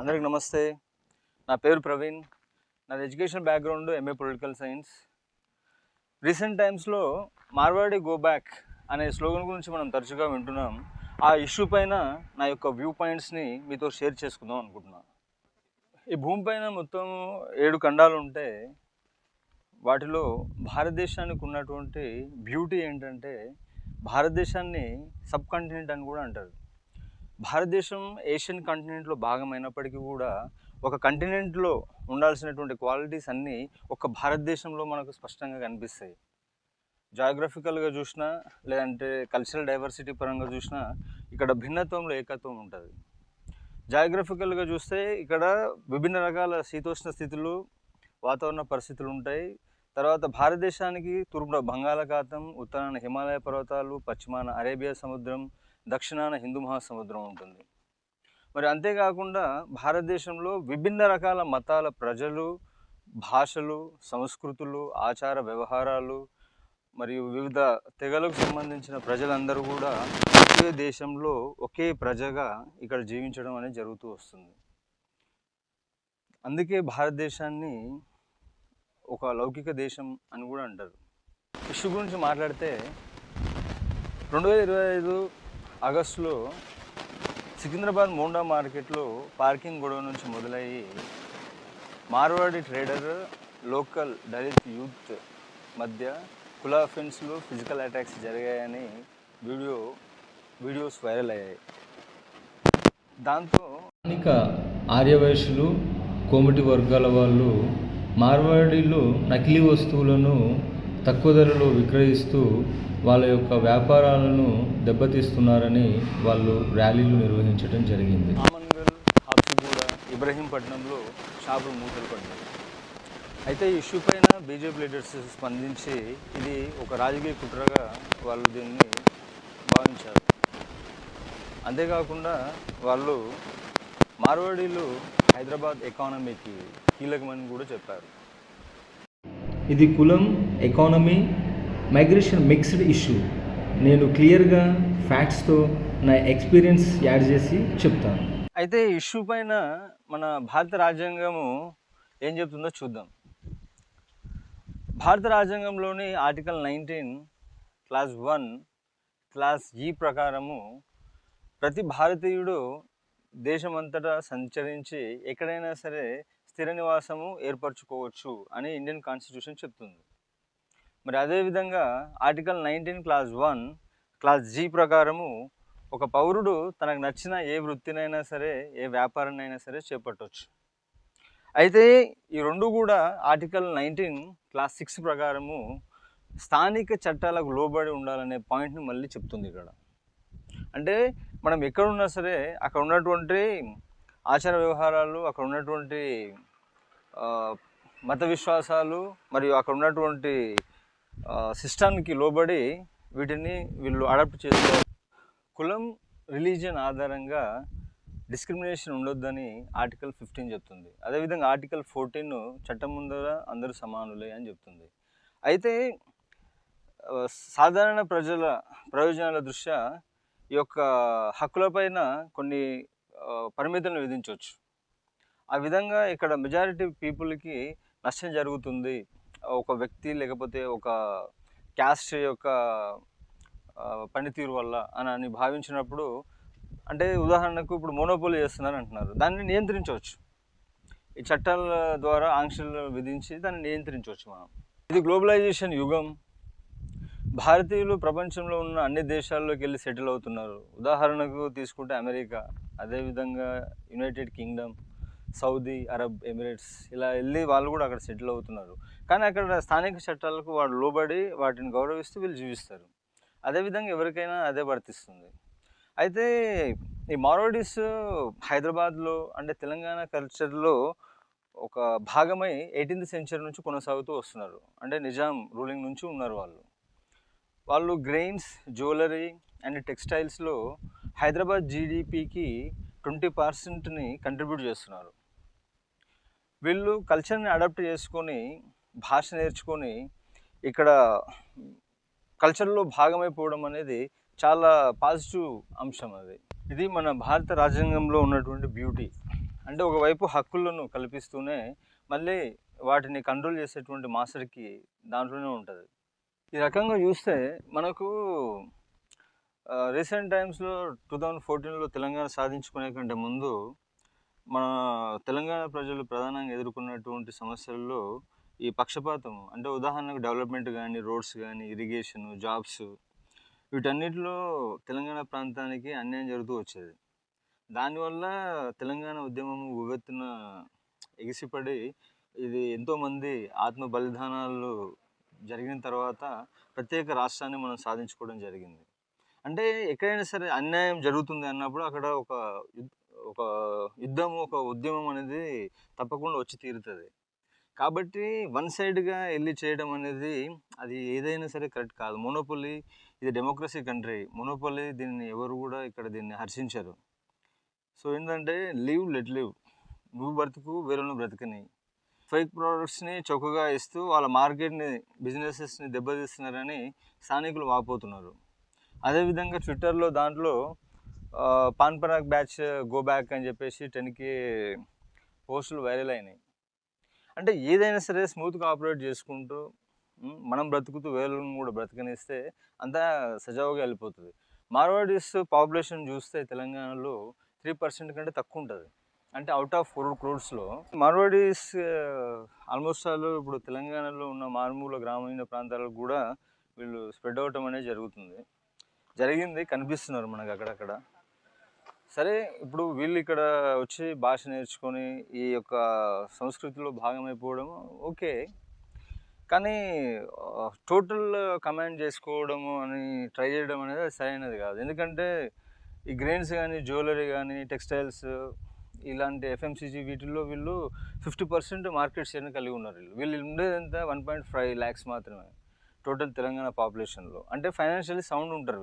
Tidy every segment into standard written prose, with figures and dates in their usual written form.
అందరికి నమస్తే. నా పేరు ప్రవీణ్. నాది education background MA political science. Recent టైమ్స్లో మార్వాడి గో బ్యాక్ అనే స్లోగన్ గురించి మనం తరచుగా వింటున్నాం. ఆ ఇష్యూ పైన నా యొక్క వ్యూ పాయింట్స్ని మీతో షేర్ చేసుకుందాం అనుకుంటున్నాను. ఈ భూమి పైన మొత్తం 7 ఖండాలు ఉంటే వాటిలో భారతదేశానికి ఉన్నటువంటి బ్యూటీ ఏంటంటే భారతదేశాన్ని సబ్ కాంటినెంట్ అని కూడా అంటారు. భారతదేశం ఏషియన్ కాంటినెంట్లో భాగమైనప్పటికీ కూడా ఒక కంటినెంట్లో ఉండాల్సినటువంటి క్వాలిటీస్ అన్నీ ఒక భారతదేశంలో మనకు స్పష్టంగా కనిపిస్తాయి. జాగ్రఫికల్గా చూసినా లేదంటే కల్చరల్ డైవర్సిటీ పరంగా చూసినా ఇక్కడ భిన్నత్వంలో ఏకత్వం ఉంటుంది. జాగ్రఫికల్గా చూస్తే ఇక్కడ విభిన్న రకాల శీతోష్ణ స్థితులు, వాతావరణ పరిస్థితులు ఉంటాయి. తర్వాత భారతదేశానికి తూర్పున బంగాళాఖాతం, ఉత్తరాన హిమాలయ పర్వతాలు, పశ్చిమాన అరేబియా సముద్రం, దక్షిణాన హిందూ మహాసముద్రం ఉంటుంది. మరి అంతేకాకుండా భారతదేశంలో విభిన్న రకాల మతాల ప్రజలు, భాషలు, సంస్కృతులు, ఆచార వ్యవహారాలు మరియు వివిధ తెగలకు సంబంధించిన ప్రజలందరూ కూడా ఒకే దేశంలో ఒకే ప్రజగా ఇక్కడ జీవించడం అనేది జరుగుతూ వస్తుంది. అందుకే భారతదేశాన్ని ఒక లౌకిక దేశం అని కూడా అంటారు. ఇష్యూ గురించి మాట్లాడితే 2025 ఆగస్టులో సికింద్రాబాద్ మోండా మార్కెట్లో పార్కింగ్ గొడవ నుంచి మొదలయ్యి Marwari trader, local Dalit youth మధ్య కుల అఫెన్స్లు, ఫిజికల్ అటాక్స్ జరిగాయని వీడియోస్ వైరల్ అయ్యాయి. దాంతో స్థానిక ఆర్యవైశ్యులు, కోమిటి వర్గాల వాళ్ళు మార్వాడీలు నకిలీ వస్తువులను తక్కువ ధరలో విక్రయిస్తూ వాళ్ళ యొక్క వ్యాపారాలను దెబ్బతీస్తున్నారని వాళ్ళు ర్యాలీలు నిర్వహించడం జరిగింది. ఆమన్గల్, హాప్సిగూడ, ఇబ్రహీంపట్నంలో షాపులు మూతలు పడ్డాయి. అయితే ఈ ఇష్యూ పైన బీజేపీ లీడర్స్ స్పందించి ఇది ఒక రాజకీయ కుట్రగా వాళ్ళు దీన్ని భావించారు. అంతేకాకుండా వాళ్ళు మార్వాడీలు హైదరాబాద్ ఎకానమీకి కీలకమని కూడా చెప్పారు. ఇది కులం, ఎకానమీ, మైగ్రేషన్ మిక్స్డ్ ఇష్యూ. నేను క్లియర్గా ఫ్యాక్ట్స్తో నా ఎక్స్పీరియన్స్ యాడ్ చేసి చెప్తాను. అయితే ఈ ఇష్యూ పైన మన భారత రాజ్యాంగము ఏం చెప్తుందో చూద్దాం. భారత రాజ్యాంగంలోని ఆర్టికల్ 19 క్లాస్ 1 క్లాస్ ఈ ప్రకారము ప్రతి భారతీయుడు దేశమంతటా సంచరించి ఎక్కడైనా సరే స్థిర నివాసము ఏర్పరచుకోవచ్చు అని ఇండియన్ కాన్స్టిట్యూషన్ చెప్తుంది. మరి అదేవిధంగా ఆర్టికల్ 19 క్లాస్ 1 క్లాస్ జీ ప్రకారము ఒక పౌరుడు తనకు నచ్చిన ఏ వృత్తినైనా సరే, ఏ వ్యాపారాన్నైనా సరే చేపట్టవచ్చు. అయితే ఈ రెండు కూడా ఆర్టికల్ 19 క్లాస్ 6 ప్రకారము స్థానిక చట్టాలకు లోబడి ఉండాలనే పాయింట్ని మళ్ళీ చెప్తుంది ఇక్కడ. అంటే మనం ఎక్కడున్నా సరే అక్కడ ఉన్నటువంటి ఆచార వ్యవహారాలు, అక్కడ ఉన్నటువంటి మత విశ్వాసాలు మరియు అక్కడ ఉన్నటువంటి సిస్టానికి లోబడి వీళ్ళు అడాప్ట్ చేసుకోవాలి. కులం, రిలీజియన్ ఆధారంగా డిస్క్రిమినేషన్ ఉండొద్దని ఆర్టికల్ 15 చెప్తుంది. అదేవిధంగా ఆర్టికల్ 14 చట్టం ముందర అందరూ సమానులే అని చెప్తుంది. అయితే సాధారణ ప్రజల ప్రయోజనాల దృష్ట్యా ఈ యొక్క హక్కులపైన కొన్ని పరిమితులను విధించవచ్చు. ఆ విధంగా ఇక్కడ మెజారిటీ పీపుల్కి నష్టం జరుగుతుంది ఒక వ్యక్తి లేకపోతే ఒక క్యాస్ట్ యొక్క పనితీరు వల్ల అని భావించినప్పుడు, అంటే ఉదాహరణకు ఇప్పుడు మోనోపోలీ చేస్తున్నారు అంటున్నారు, దాన్ని నియంత్రించవచ్చు. ఈ చట్టాల ద్వారా ఆంక్షలు విధించి దాన్ని నియంత్రించవచ్చు మనం. ఇది గ్లోబలైజేషన్ యుగం. భారతీయులు ప్రపంచంలో ఉన్న అన్ని దేశాల్లోకి వెళ్ళి సెటిల్ అవుతున్నారు. ఉదాహరణకు తీసుకుంటే అమెరికా, అదేవిధంగా United Kingdom, Saudi Arab Emirates, ఇలా వెళ్ళి వాళ్ళు కూడా అక్కడ సెటిల్ అవుతున్నారు. కానీ అక్కడ స్థానిక చట్టాలకు వాళ్ళు లోబడి వాటిని గౌరవిస్తూ వీళ్ళు జీవిస్తారు. అదేవిధంగా ఎవరికైనా అదే వర్తిస్తుంది. అయితే ఈ మార్వాడీస్ హైదరాబాద్లో అంటే తెలంగాణ కల్చర్లో ఒక భాగమై 18th సెంచరీ నుంచి కొనసాగుతూ వస్తున్నారు. అంటే నిజాం రూలింగ్ నుంచి ఉన్నారు వాళ్ళు గ్రెయిన్స్, జ్యువెలరీ అండ్ టెక్స్టైల్స్లో హైదరాబాద్ జీడిపికి 20% కంట్రిబ్యూట్ చేస్తున్నారు. వీళ్ళు కల్చర్ని అడాప్ట్ చేసుకొని, భాష నేర్చుకొని ఇక్కడ కల్చర్లో భాగమైపోవడం అనేది చాలా పాజిటివ్ అంశం. ఇది మన భారత రాజ్యాంగంలో ఉన్నటువంటి బ్యూటీ. అంటే ఒకవైపు హక్కులను కల్పిస్తూనే మళ్ళీ వాటిని కంట్రోల్ చేసేటువంటి మాస్టర్కి దాంట్లోనే ఉంటుంది. ఈ రకంగా చూస్తే మనకు రీసెంట్ టైమ్స్లో 2014లో తెలంగాణ సాధించుకునే కంటే ముందు మన తెలంగాణ ప్రజలు ప్రధానంగా ఎదుర్కొన్నటువంటి సమస్యల్లో ఈ పక్షపాతం, అంటే ఉదాహరణకు డెవలప్మెంట్ కానీ, రోడ్స్ కానీ, ఇరిగేషన్, జాబ్స్, వీటన్నిటిలో తెలంగాణ ప్రాంతానికి అన్యాయం జరుగుతూ వచ్చేది. దానివల్ల తెలంగాణ ఉద్యమం ఉవ్వెత్తున ఎగిసిపడి ఇది ఎంతోమంది ఆత్మ బలిదానాలు జరిగిన తర్వాత ప్రత్యేక రాష్ట్రాన్ని మనం సాధించుకోవడం జరిగింది. అంటే ఎక్కడైనా సరే అన్యాయం జరుగుతుంది అన్నప్పుడు అక్కడ ఒక యుద్ధము, ఒక ఉద్యమం అనేది తప్పకుండా వచ్చి తీరుతుంది. కాబట్టి వన్ సైడ్గా వెళ్ళి చేయడం అనేది అది ఏదైనా సరే కరెక్ట్ కాదు. మోనోపొలీ, ఇది డెమోక్రసీ కంట్రీ. మోనోపొలీ దీన్ని ఎవరు కూడా ఇక్కడ దీన్ని హర్షించరు. సో ఏంటంటే లెట్ లివ్, నువ్వు బ్రతుకు, వేరేను బ్రతకని. ఫేక్ ప్రోడక్ట్స్ని చౌకగా ఇస్తూ వాళ్ళ మార్కెట్ని, బిజినెసెస్ని దెబ్బతీస్తున్నారని స్థానికులు వాపోతున్నారు. అదేవిధంగా ట్విట్టర్లో దాంట్లో pan Parag batch go back అని చెప్పేసి 10K పోస్టులు వైరల్ అయినాయి. అంటే ఏదైనా సరే స్మూత్గా ఆపరేట్ చేసుకుంటూ మనం బ్రతుకుతూ వేలను కూడా బ్రతకనిస్తే అంతా సజావుగా వెళ్ళిపోతుంది. మార్వాడీస్ పాపులేషన్ చూస్తే తెలంగాణలో 3% కంటే తక్కువ ఉంటుంది. అంటే out of 4 crores Marwaris almost all ఇప్పుడు తెలంగాణలో ఉన్న మారుమూల గ్రామీణ ప్రాంతాలకు కూడా వీళ్ళు స్ప్రెడ్ అవటం అనేది జరిగింది, కనిపిస్తున్నారు మనకు అక్కడక్కడ. సరే, ఇప్పుడు వీళ్ళు ఇక్కడ వచ్చి భాష నేర్చుకొని ఈ యొక్క సంస్కృతిలో భాగమైపోవడం ఓకే, కానీ టోటల్ కమాండ్ చేసుకోవడము అని ట్రై చేయడం అనేది సరైనది కాదు. ఎందుకంటే ఈ గ్రెయిన్స్ కానీ, జ్యువెలరీ కానీ, టెక్స్టైల్స్, ఇలాంటి FMCG వీటిల్లో వీళ్ళు 50% మార్కెట్ షేర్ని కలిగి ఉన్నారు. వీళ్ళు ఉండేదంతా 1.5 lakhs మాత్రమే టోటల్ తెలంగాణ పాపులేషన్లో. అంటే ఫైనాన్షియల్లీ సౌండ్ ఉంటారు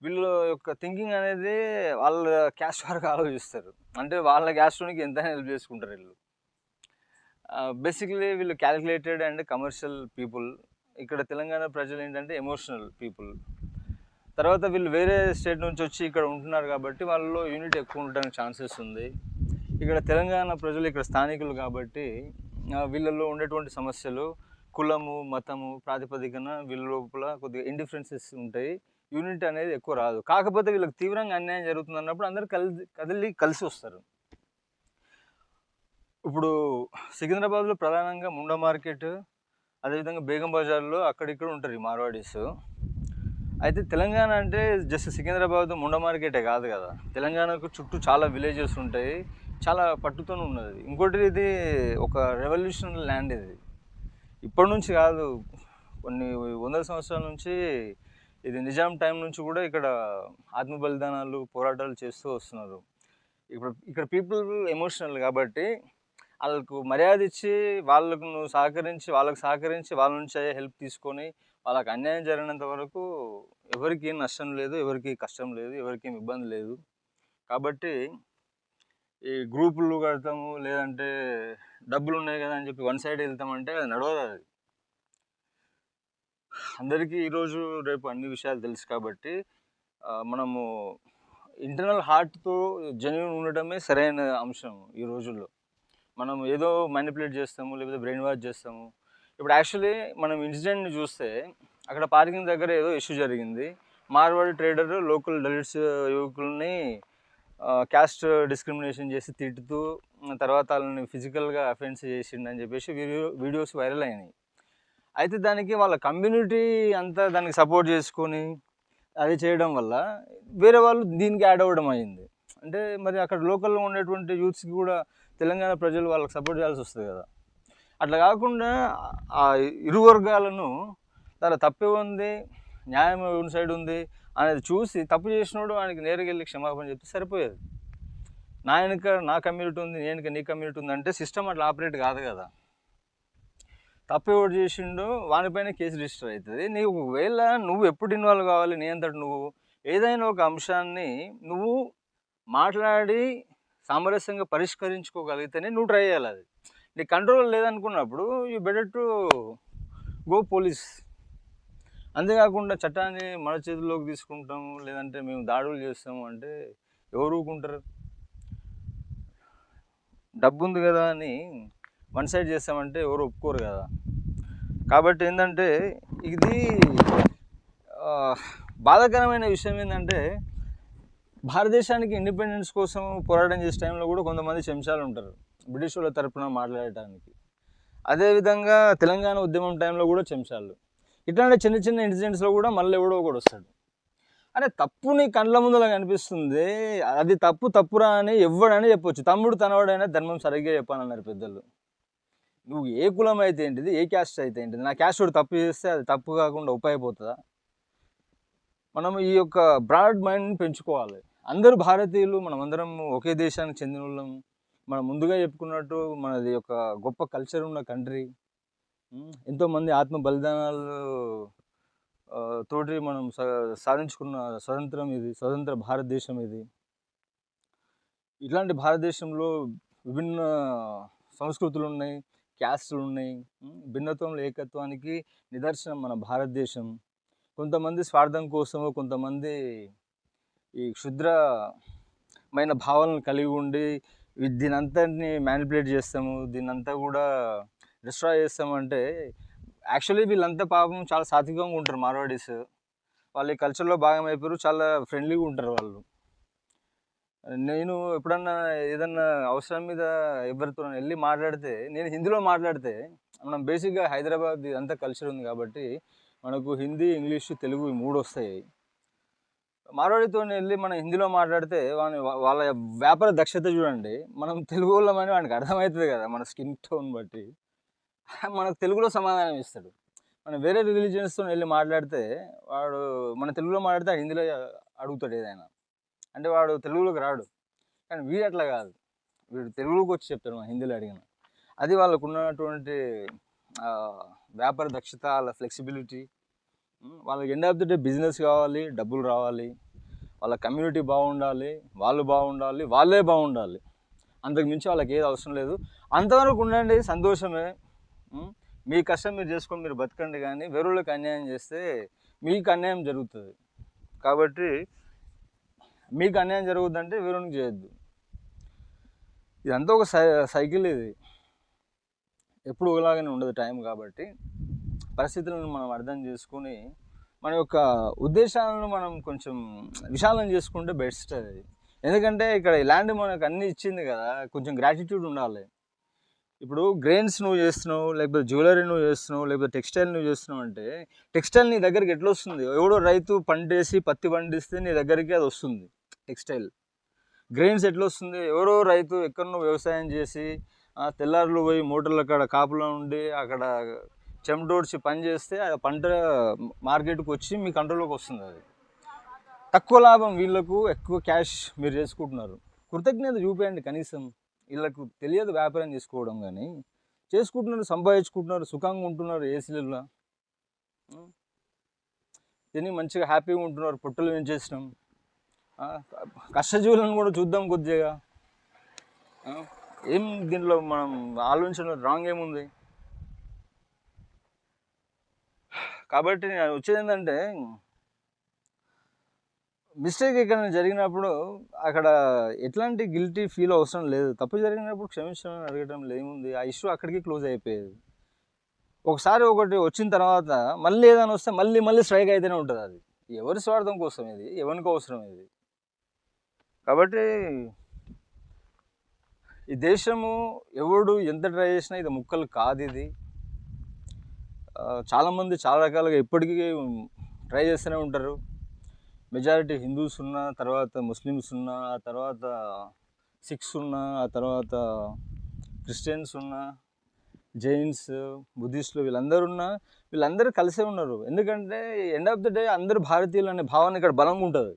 వీళ్ళ యొక్క థింకింగ్ అనేది వాళ్ళ క్యాస్ట్ వరకు ఆలోచిస్తారు. అంటే వాళ్ళ క్యాస్ట్కి ఎంత హెల్ప్ చేసుకుంటారు వీళ్ళు. బేసిక్లీ వీళ్ళు క్యాలిక్యులేటెడ్ అండ్ కమర్షియల్ పీపుల్. ఇక్కడ తెలంగాణ ప్రజలు ఏంటంటే ఎమోషనల్ పీపుల్. తర్వాత వీళ్ళు వేరే స్టేట్ నుంచి వచ్చి ఇక్కడ ఉంటున్నారు కాబట్టి వాళ్ళలో యూనిట్ ఎక్కువ ఉండడానికి ఛాన్సెస్ ఉంది. ఇక్కడ తెలంగాణ ప్రజలు ఇక్కడ స్థానికులు కాబట్టి వీళ్ళల్లో ఉండేటువంటి సమస్యలు కులము, మతము ప్రాతిపదికన వీళ్ళ లోపల కొద్దిగా ఇండిఫరెన్సెస్ ఉంటాయి. యూనిట్ అనేది ఎక్కువ రాదు. కాకపోతే వీళ్ళకి తీవ్రంగా అన్యాయం జరుగుతుంది అన్నప్పుడు అందరూ కలిసి వస్తారు. ఇప్పుడు సికింద్రాబాద్లో ప్రధానంగా ముండా మార్కెట్, అదేవిధంగా బేగం బజార్లో అక్కడిక్కడ ఉంటారు ఈ మార్వాడీస్. అయితే తెలంగాణ అంటే జస్ట్ సికింద్రాబాద్ ముండా మార్కెటే కాదు కదా, తెలంగాణకు చుట్టూ చాలా విలేజెస్ ఉంటాయి, చాలా పట్టుతో ఉన్నది. ఇంకోటి ఇది ఒక రెవల్యూషనరీ ల్యాండ్. ఇది ఇప్పటి నుంచి కాదు, కొన్ని 100 సంవత్సరాల నుంచి, ఇది నిజాం టైం నుంచి కూడా ఇక్కడ ఆత్మ బలిదానాలు, పోరాటాలు చేస్తూ వస్తున్నారు. ఇక్కడ పీపుల్ ఎమోషనల్ కాబట్టి వాళ్ళకు మర్యాద ఇచ్చి వాళ్ళకు సహకరించి వాళ్ళ నుంచి హెల్ప్ తీసుకొని వాళ్ళకి అన్యాయం జరిగినంత వరకు ఎవరికి ఏం నష్టం లేదు, ఎవరికి కష్టం లేదు, ఎవరికి ఏం ఇబ్బంది లేదు. కాబట్టి ఈ గ్రూపులు కడతాము, లేదంటే డబ్బులు ఉన్నాయి కదా అని చెప్పి వన్ సైడ్ వెళ్తామంటే అది నడవదు. అది అందరికీ ఈరోజు రేపు అన్ని విషయాలు తెలుసు కాబట్టి మనము ఇంటర్నల్ హార్ట్తో జెన్యూన్ ఉండటమే సరైన అంశం. ఈ రోజుల్లో మనం ఏదో మ్యానిపులేట్ చేస్తాము, లేకపోతే బ్రెయిన్ వాష్ చేస్తాము. ఇప్పుడు యాక్చువల్లీ మనం ఇన్సిడెంట్ని చూస్తే అక్కడ పార్కింగ్ దగ్గర ఏదో ఇష్యూ జరిగింది. మార్వాడి ట్రేడర్ లోకల్ దళిట్స్ యువకుల్ని క్యాస్ట్ డిస్క్రిమినేషన్ చేసి తిట్టుతూ తర్వాత వాళ్ళని ఫిజికల్గా అఫెన్స్ చేసిండని చెప్పేసి వీడియోస్ వైరల్ అయినాయి. అయితే దానికి వాళ్ళ కమ్యూనిటీ అంతా దానికి సపోర్ట్ చేసుకొని అది చేయడం వల్ల వేరే వాళ్ళు దీనికి యాడ్ అవ్వడం అయింది. అంటే మరి అక్కడ లోకల్లో ఉండేటువంటి యూత్స్కి కూడా తెలంగాణ ప్రజలు వాళ్ళకి సపోర్ట్ చేయాల్సి వస్తుంది కదా. అట్లా కాకుండా ఆ ఇరు వర్గాలను దాని తప్పే ఉంది, న్యాయం ఉన్న సైడ్ ఉంది అనేది చూసి తప్పు చేసినోడు ఆయనకి నేరుగా వెళ్ళి క్షమాపణ చెప్తే సరిపోయేది. నా వెనుక నా కమ్యూనిటీ ఉంది, నేను నీ కమ్యూనిటీ ఉంది అంటే సిస్టమ్ అట్లా ఆపరేట్ కాదు కదా. తప్పు ఎవరు చేసిండో వానిపైన కేసు రిజిస్టర్ అవుతుంది. నీకు ఒకవేళ నువ్వు ఎప్పుడు ఇన్వాల్వ్ కావాలి, నీ అంతటి నువ్వు ఏదైనా ఒక అంశాన్ని నువ్వు మాట్లాడి సామరస్యంగా పరిష్కరించుకోగలిగితేనే నువ్వు ట్రై చేయాలి. అది నీ కంట్రోల్ లేదనుకున్నప్పుడు you better to go police. అంతేకాకుండా చట్టాన్ని మన చేతుల్లోకి తీసుకుంటాము, లేదంటే మేము దాడులు చేస్తాము అంటే ఎవరు ఊరుకుంటారు? డబ్బు ఉంది కదా అని వన్ సైడ్ చేస్తామంటే ఎవరు ఒప్పుకోరు కదా. కాబట్టి ఏంటంటే ఇది బాధాకరమైన విషయం ఏంటంటే భారతదేశానికి ఇండిపెండెన్స్ కోసం పోరాటం చేసే టైంలో కూడా కొంతమంది చెంచాలు ఉంటారు బ్రిటిష్ వాళ్ళ తరపున మాట్లాడటానికి. అదేవిధంగా తెలంగాణ ఉద్యమం టైంలో కూడా చెంచాలు. ఇట్లాంటి చిన్న చిన్న ఇన్సిడెంట్స్లో కూడా మళ్ళీ ఎవడో ఒకడు వస్తాడు. అరే తప్పు నీ కండ్ల ముందర కనిపిస్తుంది, అది తప్పురా అని ఎవడని చెప్పొచ్చు. తమ్ముడు తనవాడైనా ధర్మం సరిగ్గా చెప్పాలన్నారు పెద్దలు. నువ్వు ఏ కులం అయితే ఏంటిది, ఏ క్యాస్ట్ అయితే ఏంటిది, నా క్యాస్ట్ వాడు తప్పు చేస్తే అది తప్పు కాకుండా ఉపయోగపోతుందా? మనం ఈ యొక్క బ్రాడ్ మైండ్ని పెంచుకోవాలి. అందరూ భారతీయులు, మనం అందరం ఒకే దేశానికి చెందిన వాళ్ళం. మనం ముందుగా చెప్పుకున్నట్టు మనది ఒక గొప్ప కల్చర్ ఉన్న కంట్రీ. ఎంతోమంది ఆత్మ బలిదానాలు తోటి మనం సాధించుకున్న స్వతంత్రం ఇది, స్వతంత్ర భారతదేశం ఇది. ఇట్లాంటి భారతదేశంలో విభిన్న సంస్కృతులు ఉన్నాయి, క్యాస్టులు ఉన్నాయి. భిన్నత్వంలో ఏకత్వానికి నిదర్శనం మన భారతదేశం. కొంతమంది స్వార్థం కోసము, కొంతమంది ఈ క్షుద్రమైన భావాలను కలిగి ఉండి దీని అంతటిని మ్యానిపులేట్ చేస్తాము, దీన్నంతా కూడా డిస్ట్రాయ్ చేస్తాము. అంటే యాక్చువల్లీ వీళ్ళంతా పాపం చాలా సాత్వికంగా ఉంటారు. మార్వాడీస్ వాళ్ళ ఈ కల్చర్లో భాగం అయిపోయారు, చాలా ఫ్రెండ్లీగా ఉంటారు వాళ్ళు. నేను ఎప్పుడన్నా ఏదన్నా అవసరం మీద ఎవరితో వెళ్ళి మాట్లాడితే, నేను హిందీలో మాట్లాడితే, మనం బేసిక్గా హైదరాబాద్ అంతా కల్చర్ ఉంది కాబట్టి మనకు హిందీ, ఇంగ్లీషు, తెలుగు ఈ 3 వస్తాయి. మార్వాడితో వెళ్ళి మనం హిందీలో మాట్లాడితే వాళ్ళ వ్యాపార దక్షత చూడండి. మనం తెలుగు వాళ్ళమని వాడికి అర్థమవుతుంది కదా, మన స్కిన్ టోన్ బట్టి మనకు తెలుగులో సమాధానం ఇస్తాడు. మనం వేరే రిలీజియన్స్తో వెళ్ళి మాట్లాడితే వాడు మన తెలుగులో మాట్లాడితే హిందీలో అడుగుతాడు ఏదైనా. అంటే వాడు తెలుగులోకి రాడు. కానీ వీడు అట్లా కాదు, వీడు తెలుగులోకి వచ్చి చెప్తాడు మన హిందీలో అడిగిన. అది వాళ్ళకు ఉన్నటువంటి వ్యాపార దక్షత, వాళ్ళ ఫ్లెక్సిబిలిటీ. వాళ్ళకి end of the day business కావాలి, డబ్బులు రావాలి, వాళ్ళ కమ్యూనిటీ బాగుండాలి, వాళ్ళు బాగుండాలి, వాళ్ళే బాగుండాలి. అంతకు మించి వాళ్ళకి ఏది అవసరం లేదు. అంతవరకు ఉండండి, సంతోషమే. మీ కష్టం మీరు చేసుకొని మీరు బతకండి. కానీ వేరేళ్ళకి అన్యాయం చేస్తే మీకు అన్యాయం జరుగుతుంది. కాబట్టి మీకు అన్యాయం జరుగుద్దంటే వేరేకి చేయొద్దు. ఇదంతా ఒక సైకిల్. ఇది ఎప్పుడు ఒకలాగానే ఉండదు టైం. కాబట్టి పరిస్థితులను మనం అర్థం చేసుకుని మన యొక్క ఉద్దేశాలను మనం కొంచెం విశాలం చేసుకుంటే బెస్ట్ అది. ఎందుకంటే ఇక్కడ ఈ ల్యాండ్ మనకు అన్నీ ఇచ్చింది కదా, కొంచెం గ్రాటిట్యూడ్ ఉండాలి. ఇప్పుడు గ్రెయిన్స్ నువ్వు చేస్తున్నావు, లేకపోతే జ్యువెలరీ నువ్వు చేస్తున్నావు, లేకపోతే టెక్స్టైల్ నువ్వు చేస్తున్నావు అంటే టెక్స్టైల్ నీ దగ్గరికి ఎట్లా వస్తుంది? ఎవడో రైతు పంటేసి పత్తి పండిస్తే నీ దగ్గరికి అది వస్తుంది టెక్స్టైల్. గ్రెయిన్స్ ఎట్లా వస్తుంది? ఎవరో రైతు ఎక్కడో వ్యవసాయం చేసి తెల్లారులు పోయి మోటార్ల కాడ కాపులో ఉండి అక్కడ చెమటోడ్చి పని చేస్తే ఆ పంట మార్కెట్కి వచ్చి మీ కంట్రోల్లోకి వస్తుంది. అది తక్కువ లాభం వీళ్ళకు, ఎక్కువ క్యాష్ మీరు చేసుకుంటున్నారు. కృతజ్ఞత చూపేయండి కనీసం. వీళ్ళకు తెలియదు వ్యాపారం చేసుకోవడం, కానీ చేసుకుంటున్నారు, సంపాదించుకుంటున్నారు, సుఖంగా ఉంటున్నారు, ఏసీలలో తిని మంచిగా హ్యాపీగా ఉంటున్నారు. పొట్టలు పెంచేసినాం. కష్టజీవులను కూడా చూద్దాం కొద్దిగా. ఏం దీంట్లో మనం ఆలోచించడం రాంగ్ ఏముంది? కాబట్టి నేను వచ్చేది ఏంటంటే, మిస్టేక్ ఎక్కడైనా జరిగినప్పుడు అక్కడ ఎట్లాంటి గిల్టీ ఫీల్ అవసరం లేదు. తప్పు జరిగినప్పుడు క్షమించమని అడగడం ఏముంది, ఆ ఇష్యూ అక్కడికి క్లోజ్ అయిపోయేది. ఒకసారి ఒకటి వచ్చిన తర్వాత మళ్ళీ ఏదైనా వస్తే మళ్ళీ స్ట్రైక్ అయితేనే ఉంటుంది. అది ఎవరి స్వార్థం కోసం, ఇది ఎవరికి అవసరం ఇది. కాబట్టి ఈ దేశము ఎవడు ఎంత ట్రై చేసినా ఇది ముక్కలు కాదు. ఇది చాలామంది చాలా రకాలుగా ఇప్పటికీ ట్రై చేస్తూనే ఉంటారు. మెజారిటీ హిందూస్ ఉన్నా, తర్వాత ముస్లిమ్స్ ఉన్నా, ఆ తర్వాత సిక్స్ ఉన్నా, ఆ తర్వాత క్రిస్టియన్స్ ఉన్నా, జైన్స్, బుద్ధిస్టులు, వీళ్ళందరూ కలిసే ఉన్నారు. ఎందుకంటే ఎండ్ ఆఫ్ ద డే అందరూ భారతీయులు అనే భావన ఇక్కడ బలంగా ఉంటుంది.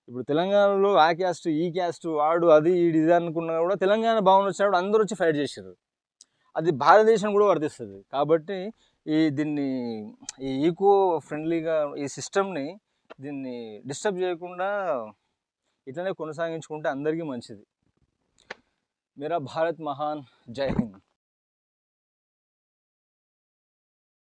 ఇప్పుడు తెలంగాణలో ఆ క్యాస్ట్, ఈ క్యాస్ట్, వాడు అది ఇది అనుకున్నా కూడా తెలంగాణ భావన వచ్చినప్పుడు అందరూ వచ్చి ఫైట్ చేశారు. అది భారతదేశం కూడా వర్తిస్తుంది. కాబట్టి దీన్ని ఈ ఈకో ఫ్రెండ్లీగా ఈ సిస్టమ్ని దీన్ని డిస్టర్బ్ చేయకుండా ఇట్లనే కొనసాగించుకుంటే అందరికీ మంచిది. మేరా భారత్ మహాన్. జై హింద్.